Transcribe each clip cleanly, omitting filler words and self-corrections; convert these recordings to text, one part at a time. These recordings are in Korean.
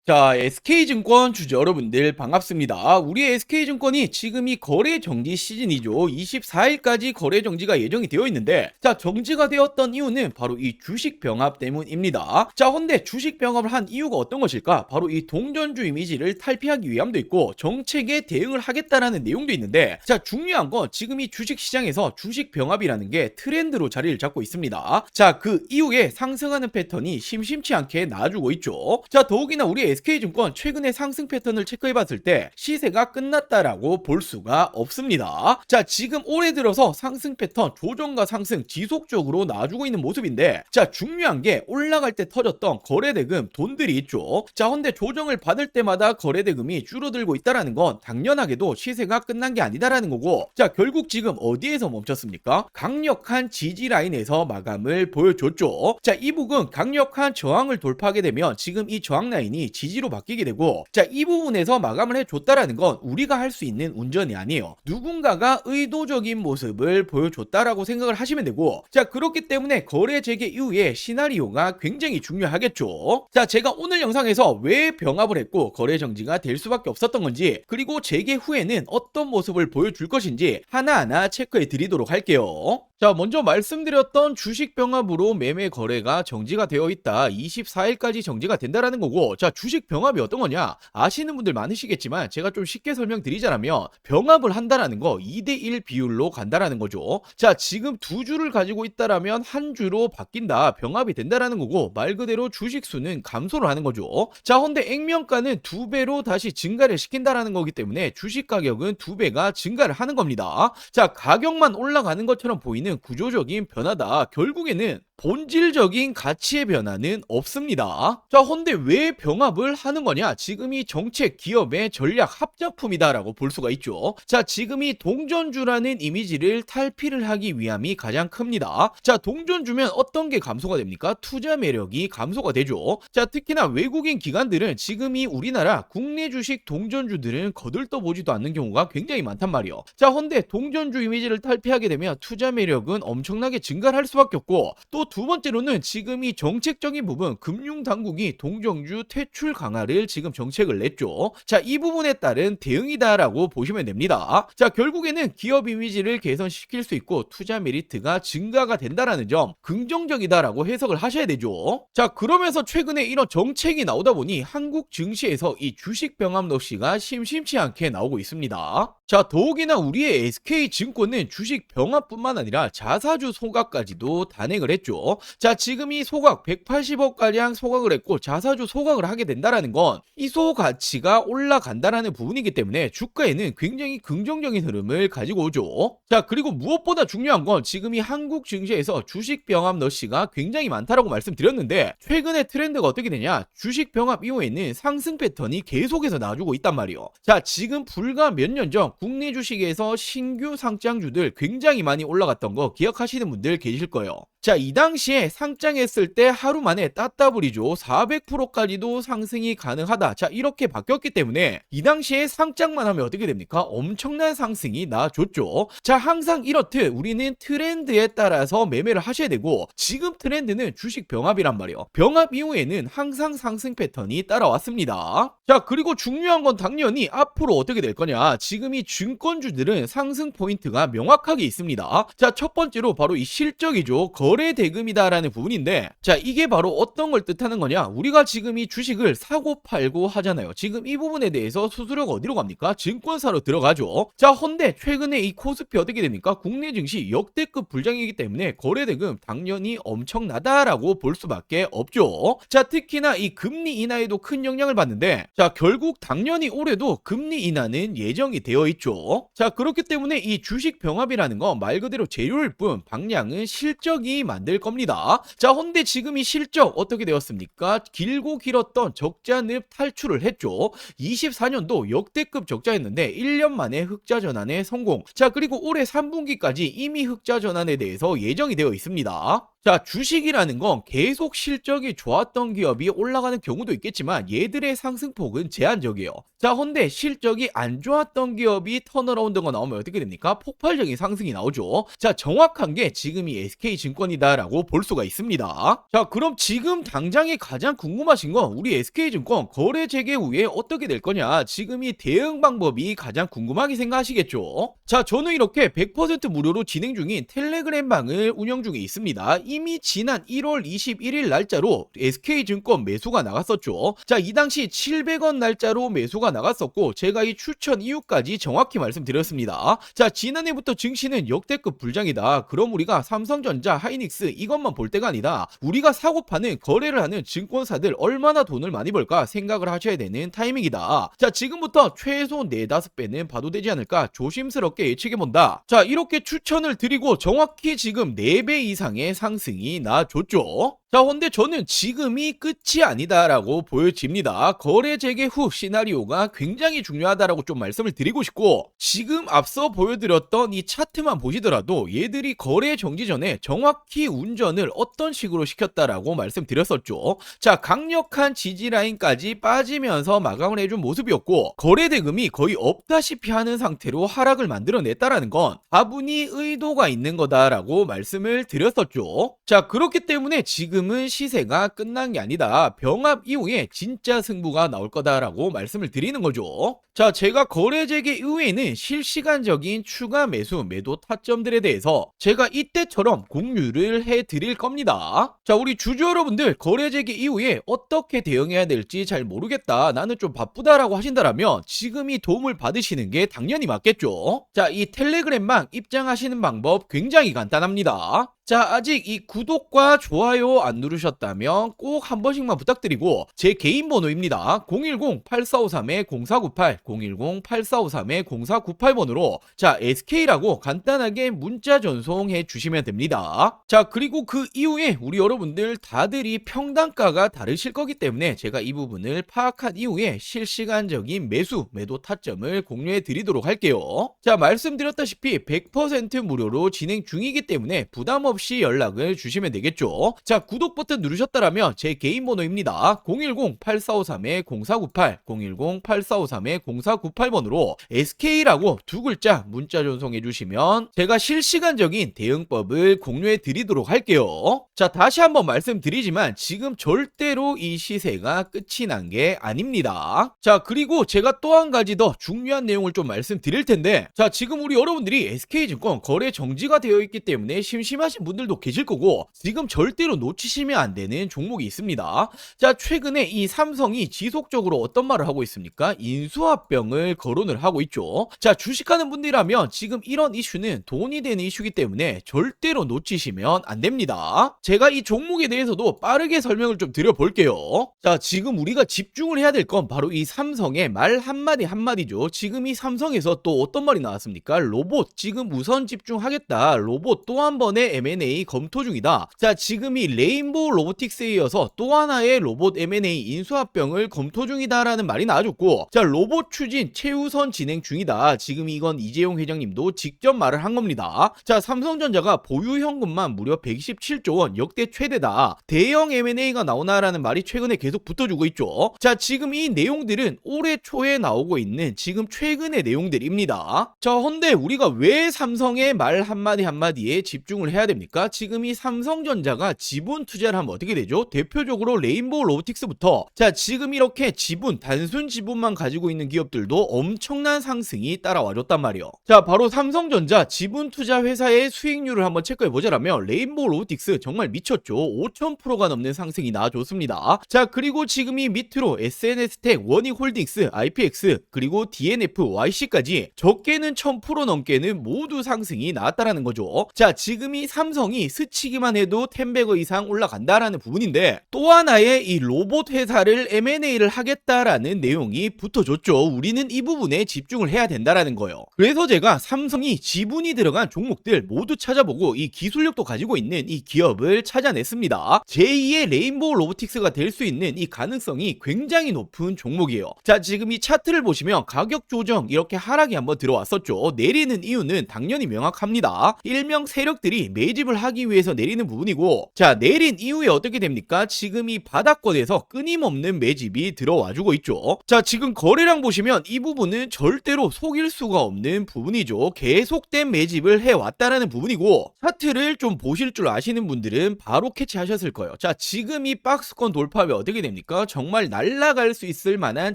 자, SK증권 주주 여러분들 반갑습니다. 우리 SK증권이 지금이 거래 정지 시즌이죠. 24일까지 거래 정지가 예정이 되어 있는데, 자, 정지가 되었던 이유는 바로 이 주식 병합 때문입니다. 자, 근데 주식 병합을 한 이유가 어떤 것일까? 바로 이 동전주 이미지를 탈피하기 위함도 있고, 정책에 대응을 하겠다라는 내용도 있는데, 자, 중요한 건 지금 이 주식 시장에서 주식 병합이라는 게 트렌드로 자리를 잡고 있습니다. 자, 그 이후에 상승하는 패턴이 심심치 않게 나와주고 있죠. 자, 더욱이나 우리 SK증권 최근의 상승 패턴을 체크해봤을 때 시세가 끝났다라고 볼 수가 없습니다. 자, 지금 올해 들어서 상승 패턴 조정과 상승 지속적으로 나와주고 있는 모습인데, 자, 중요한 게 올라갈 때 터졌던 거래대금 돈들이 있죠. 자, 근데 조정을 받을 때마다 거래대금이 줄어들고 있다라는 건 당연하게도 시세가 끝난 게 아니다라는 거고, 자, 결국 지금 어디에서 멈췄습니까? 강력한 지지 라인에서 마감을 보여줬죠. 자, 이 부분 강력한 저항을 돌파하게 되면 지금 이 저항 라인이 지지로 바뀌게 되고, 자, 이 부분에서 마감을 해줬다라는 건 우리가 할 수 있는 운전이 아니에요. 누군가가 의도적인 모습을 보여줬다라고 생각을 하시면 되고, 자, 그렇기 때문에 거래 재개 이후에 시나리오가 굉장히 중요하겠죠. 자, 제가 오늘 영상에서 왜 병합을 했고 거래 정지가 될 수밖에 없었던 건지, 그리고 재개 후에는 어떤 모습을 보여줄 것인지 하나하나 체크해 드리도록 할게요. 자, 먼저 말씀드렸던 주식 병합으로 매매 거래가 정지가 되어 있다. 24일까지 정지가 된다라는 거고, 자, 주식 병합이 어떤 거냐? 아시는 분들 많으시겠지만 제가 좀 쉽게 설명드리자면, 병합을 한다라는 거 2대1 비율로 간다라는 거죠. 자, 지금 두 주를 가지고 있다라면 한 주로 바뀐다. 병합이 된다라는 거고, 말 그대로 주식 수는 감소를 하는 거죠. 자, 근데 액면가는 두 배로 다시 증가를 시킨다라는 거기 때문에 주식 가격은 두 배가 증가를 하는 겁니다. 자, 가격만 올라가는 것처럼 보이는 구조적인 변화다. 결국에는 본질적인 가치의 변화는 없습니다. 자, 근데 왜 병합을 하는 거냐? 지금이 정책 기업의 전략 합작품이다라고 볼 수가 있죠. 자, 지금이 동전주라는 이미지를 탈피를 하기 위함이 가장 큽니다. 자, 동전주면 어떤 게 감소가 됩니까? 투자 매력이 감소가 되죠. 자, 특히나 외국인 기관들은 지금이 우리나라 국내 주식 동전주들은 거들떠보지도 않는 경우가 굉장히 많단 말이에요. 자, 근데 동전주 이미지를 탈피하게 되면 투자 매력은 엄청나게 증가를 할 수밖에 없고, 또 두 번째로는 지금 이 정책적인 부분, 금융당국이 동정주 퇴출 강화를 지금 정책을 냈죠. 자, 이 부분에 따른 대응이다라고 보시면 됩니다. 자, 결국에는 기업 이미지를 개선시킬 수 있고 투자 메리트가 증가가 된다라는 점, 긍정적이다라고 해석을 하셔야 되죠. 자, 그러면서 최근에 이런 정책이 나오다 보니 한국 증시에서 이 주식 병합 러시가 심심치 않게 나오고 있습니다. 자, 더욱이나 우리의 SK증권은 주식 병합뿐만 아니라 자사주 소각까지도 단행을 했죠. 자, 지금 이 소각 180억가량 소각을 했고, 자사주 소각을 하게 된다라는 건 이소 가치가 올라간다라는 부분이기 때문에 주가에는 굉장히 긍정적인 흐름을 가지고 오죠. 자, 그리고 무엇보다 중요한 건 지금 이 한국 증시에서 주식 병합 러시가 굉장히 많다라고 말씀드렸는데, 최근의 트렌드가 어떻게 되냐? 주식 병합 이후에는 상승 패턴이 계속해서 나와주고 있단 말이에요. 자, 지금 불과 몇 년 전 국내 주식에서 신규 상장주들 굉장히 많이 올라갔던 거 기억하시는 분들 계실 거예요. 자, 이 당시에 상장했을 때 하루 만에 따따블이죠. 400%까지도 상승이 가능하다. 자, 이렇게 바뀌었기 때문에 이 당시에 상장만 하면 어떻게 됩니까? 엄청난 상승이 나와줬죠. 자, 항상 이렇듯 우리는 트렌드에 따라서 매매를 하셔야 되고, 지금 트렌드는 주식 병합이란 말이에요. 병합 이후에는 항상 상승 패턴이 따라왔습니다. 자, 그리고 중요한 건 당연히 앞으로 어떻게 될 거냐? 지금 이 증권주들은 상승 포인트가 명확하게 있습니다. 자, 첫 번째로 바로 이 실적이죠. 거래 대금이다라는 부분인데, 자, 이게 바로 어떤 걸 뜻하는 거냐? 우리가 지금 이 주식을 사고 팔고 하잖아요. 지금 이 부분에 대해서 수수료가 어디로 갑니까? 증권사로 들어가죠. 자, 헌데 최근에 이 코스피 어떻게 됩니까? 국내 증시 역대급 불장이기 때문에 거래 대금 당연히 엄청나다라고 볼 수밖에 없죠. 자, 특히나 이 금리 인하에도 큰 영향을 받는데, 자, 결국 당연히 올해도 금리 인하는 예정이 되어 있죠. 자, 그렇기 때문에 이 주식 병합이라는 건 말 그대로 재료일 뿐 방향은 실적이 만들 겁니다. 자, 근데 지금 이 실적 어떻게 되었습니까? 길고 길었던 적자늪 탈출을 했죠. 24년도 역대급 적자였는데 1년 만에 흑자 전환에 성공. 자, 그리고 올해 3분기까지 이미 흑자 전환에 대해서 예정이 되어 있습니다. 자, 주식이라는 건 계속 실적이 좋았던 기업이 올라가는 경우도 있겠지만 얘들의 상승폭은 제한적이에요. 자, 헌데 실적이 안 좋았던 기업이 턴어라운드가 나오면 어떻게 됩니까? 폭발적인 상승이 나오죠. 자, 정확한 게 지금 이 SK증권이다라고 볼 수가 있습니다. 자, 그럼 지금 당장에 가장 궁금하신 건 우리 SK증권 거래 재개 후에 어떻게 될 거냐? 지금 이 대응 방법이 가장 궁금하게 생각하시겠죠? 자, 저는 이렇게 100% 무료로 진행 중인 텔레그램 방을 운영 중에 있습니다. 이미 지난 1월 21일 날짜로 SK증권 매수가 나갔었죠. 자, 이 당시 700원 날짜로 매수가 나갔었고 제가 이 추천 이유까지 정확히 말씀드렸습니다. 자, 지난해부터 증시는 역대급 불장이다. 그럼 우리가 삼성전자, 하이닉스 이것만 볼 때가 아니다. 우리가 사고 파는 거래를 하는 증권사들 얼마나 돈을 많이 벌까 생각을 하셔야 되는 타이밍이다. 자, 지금부터 최소 4-5배는 봐도 되지 않을까 조심스럽게 예측해본다. 자, 이렇게 추천을 드리고 정확히 지금 4배 이상의 상승이 나줬죠. 자, 근데 저는 지금이 끝이 아니다라고 보여집니다. 거래 재개 후 시나리오가 굉장히 중요하다라고 좀 말씀을 드리고 싶고 지금 앞서 보여드렸던 이 차트만 보시더라도 얘들이 거래 정지 전에 정확히 운전을 어떤 식으로 시켰다라고 말씀드렸었죠. 자, 강력한 지지 라인까지 빠지면서 마감을 해준 모습이었고 거래 대금이 거의 없다시피 하는 상태로 하락을 만들어냈다라는 건 다분히 의도가 있는 거다라고 말씀을 드렸었죠. 자, 그렇기 때문에 지금은 시세가 끝난 게 아니다. 병합 이후에 진짜 승부가 나올 거다라고 말씀을 드리는 거죠. 자, 제가 거래 재개 이후에는 실시간적인 추가 매수, 매도 타점들에 대해서 제가 이때처럼 공유를 해드릴 겁니다. 자, 우리 주주 여러분들 거래 재개 이후에 어떻게 대응해야 될지 잘 모르겠다, 나는 좀 바쁘다라고 하신다라면 지금이 도움을 받으시는 게 당연히 맞겠죠. 자, 이 텔레그램방 입장하시는 방법 굉장히 간단합니다. 자, 아직 이 구독과 좋아요 안 누르셨다면 꼭 한 번씩만 부탁드리고 제 개인 번호입니다. 010-8453-0498 010-8453-0498번으로 자, SK라고 간단하게 문자 전송해 주시면 됩니다. 자, 그리고 그 이후에 우리 여러분들 다들이 평단가가 다르실 거기 때문에 제가 이 부분을 파악한 이후에 실시간적인 매수, 매도 타점을 공유해 드리도록 할게요. 자, 말씀드렸다시피 100% 무료로 진행 중이기 때문에 부담 없이 연락을 주시면 되겠죠. 자, 구독 버튼 누르셨다라면 제 개인 번호입니다. 010-8453-0498 010-8453-0498번으로 SK라고 두 글자 문자 전송해 주시면 제가 실시간적인 대응법을 공유해 드리도록 할게요. 자, 다시 한번 말씀드리지만 지금 절대로 이 시세가 끝이 난 게 아닙니다. 자, 그리고 제가 또 한 가지 더 중요한 내용을 좀 말씀드릴 텐데 자, 지금 우리 여러분들이 SK증권 거래 정지가 되어 있기 때문에 심심하신 분들도 계실 거고 지금 절대로 놓치시면 안 되는 종목이 있습니다. 자, 최근에 이 삼성이 지속적으로 어떤 말을 하고 있습니까? 인수합병을 거론을 하고 있죠. 자, 주식하는 분들이라면 지금 이런 이슈는 돈이 되는 이슈이기 때문에 절대로 놓치시면 안 됩니다. 제가 이 종목에 대해서도 빠르게 설명을 좀 드려볼게요. 자, 지금 우리가 집중을 해야 될 건 바로 이 삼성의 말 한마디 한마디죠. 지금 이 삼성에서 또 어떤 말이 나왔습니까? 로봇 지금 우선 집중하겠다. 로봇 또 한 번의 M&A 검토 중이다. 자, 지금 이 레인보우 로보틱스에 이어서 또 하나의 로봇 M&A 인수합병을 검토 중이다라는 말이 나와줬고 자, 로봇 추진 최우선 진행 중이다. 지금 이건 이재용 회장님도 직접 말을 한 겁니다. 자, 삼성전자가 보유 현금만 무려 127조 원 역대 최대다. 대형 M&A가 나오나라는 말이 최근에 계속 붙어주고 있죠. 자, 지금 이 내용들은 올해 초에 나오고 있는 지금 최근의 내용들입니다. 자, 헌데 우리가 왜 삼성의 말 한마디 한마디에 집중을 해야 됩니까? 지금 이 삼성전자가 지분 투자를 하면 어떻게 되죠? 대표적으로 레인보우 로보틱스부터 자, 지금 이렇게 지분, 단순 지분만 가지고 있는 기업들도 엄청난 상승이 따라와줬단 말이에요. 자, 바로 삼성전자 지분 투자 회사의 수익률을 한번 체크해보자라면 레인보우 로보틱스 정말 미쳤죠. 5000%가 넘는 상승이 나와줬습니다. 자, 그리고 지금 이 밑으로 SNS텍, 원익홀딩스, IPX, 그리고 DNF, YC까지 적게는 1000% 넘게는 모두 상승이 나왔다라는 거죠. 자, 지금 이 삼성이 스치기만 해도 10배거 이상 올라간다라는 부분인데 또 하나의 이 로봇 회사를 M&A를 하겠다라는 내용이 붙어줬죠. 우리는 이 부분에 집중을 해야 된다라는 거예요. 그래서 제가 삼성이 지분이 들어간 종목들 모두 찾아보고 이 기술력도 가지고 있는 이 기업을 찾아냈습니다. 제2의 레인보우 로보틱스가 될 수 있는 이 가능성이 굉장히 높은 종목이에요. 자, 지금 이 차트를 보시면 가격 조정 이렇게 하락이 한번 들어왔었죠. 내리는 이유는 당연히 명확합니다. 일명 세력들이 매집 매집을 하기 위해서 내리는 부분이고, 자, 내린 이후에 어떻게 됩니까? 지금 이 바닥권에서 끊임없는 매집이 들어와주고 있죠. 자, 지금 거래량 보시면 이 부분은 절대로 속일 수가 없는 부분이죠. 계속된 매집을 해왔다라는 부분이고, 차트를 좀 보실 줄 아시는 분들은 바로 캐치하셨을 거예요. 자, 지금 이 박스권 돌파 후에 어떻게 됩니까? 정말 날아갈 수 있을 만한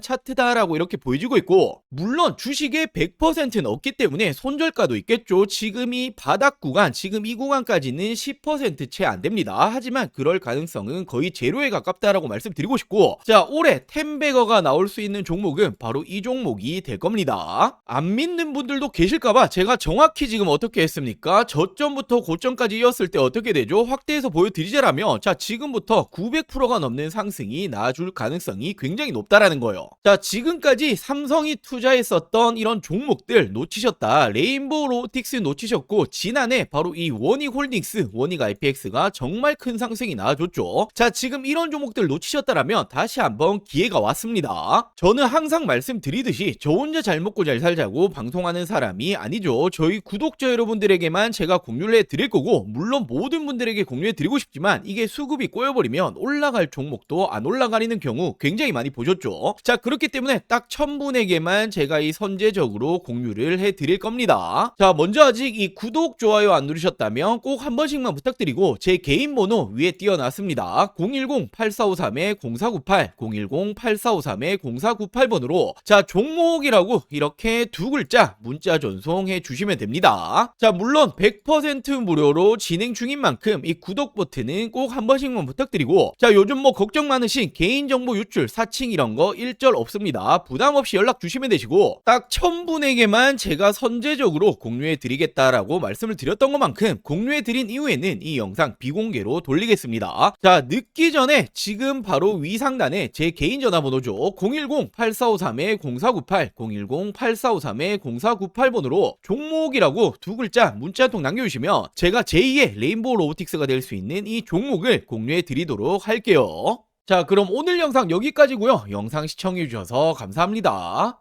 차트다라고 이렇게 보여지고 있고, 물론 주식의 100%는 없기 때문에 손절가도 있겠죠. 지금 이 바닥 구간, 지금 이 구간까지는 10% 채 안 됩니다. 하지만 그럴 가능성은 거의 제로에 가깝다라고 말씀드리고 싶고, 자, 올해 텐베거가 나올 수 있는 종목은 바로 이 종목이 될 겁니다. 안 믿는 분들도 계실까봐 제가 정확히 지금 어떻게 했습니까? 저점부터 고점까지 이었을 때 어떻게 되죠? 확대해서 보여드리자라면, 자, 지금부터 900%가 넘는 상승이 나와줄 가능성이 굉장히 높다라는 거예요. 자, 지금까지 삼성이 투자했었던 이런 종목들 놓치셨다. 레인보우 로보틱스 놓치셨고, 지난해 바로 이 원익홀딩스, 원익 IPX가 정말 큰 상승이 나와줬죠. 자, 지금 이런 종목들 놓치셨다라면 다시 한번 기회가 왔습니다. 저는 항상 말씀드리듯이 저 혼자 잘 먹고 잘 살자고 방송하는 사람이 아니죠. 저희 구독자 여러분들에게만 제가 공유를 해드릴 거고, 물론 모든 분들에게 공유해드리고 싶지만 이게 수급이 꼬여버리면 올라갈 종목도 안 올라가리는 경우 굉장히 많이 보셨죠. 자, 그렇기 때문에 딱 1000분에게만 제가 이 선제적으로 공유를 해드릴 겁니다. 자, 먼저 아직 이 구독, 좋아요 안 누르셨다면 꼭 한 번씩만 부탁드리고, 제 개인 번호 위에 띄워놨습니다. 010-8453-0498, 010-8453-0498번으로 자, 종목이라고 이렇게 두 글자 문자 전송해 주시면 됩니다. 자, 물론 100% 무료로 진행 중인 만큼 이 구독 버튼은 꼭 한 번씩만 부탁드리고, 자, 요즘 뭐 걱정 많으신 개인정보 유출, 사칭 이런 거 일절 없습니다. 부담 없이 연락 주시면 되시고, 딱 1000분에게만 제가 선제적으로 공유해 드리겠다라고 말씀을 드렸던 것만큼 공유해 드린 이후에는 이 영상 비공개로 돌리겠습니다. 자, 늦기 전에 지금 바로 위 상단에 제 개인 전화번호죠. 010-8453-0498, 010-8453-0498번으로 종목이라고 두 글자 문자 한 통 남겨주시면 제가 제2의 레인보우 로보틱스가 될 수 있는 이 종목을 공유해 드리도록 할게요. 자, 그럼 오늘 영상 여기까지고요. 영상 시청해 주셔서 감사합니다.